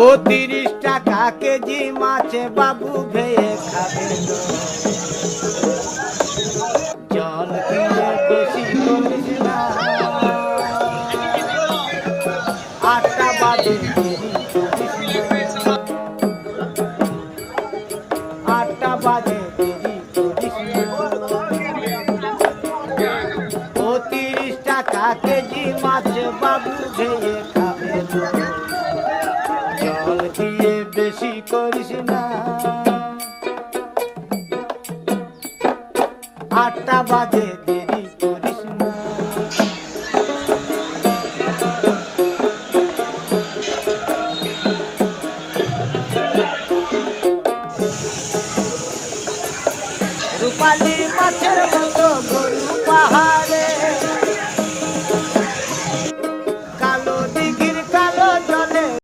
ও 30 টাকা কেজি মাছ বাবু ভেয়ে খাবে তো। জল দিয়ে বেশি করিস না, 8টা বাজে দেরি করিস না, 8টা বাজে দেরি করিস না। ও 30 টাকা কেজি মাছ বাবু ভেয়ে খাবে তো। জল দিয়ে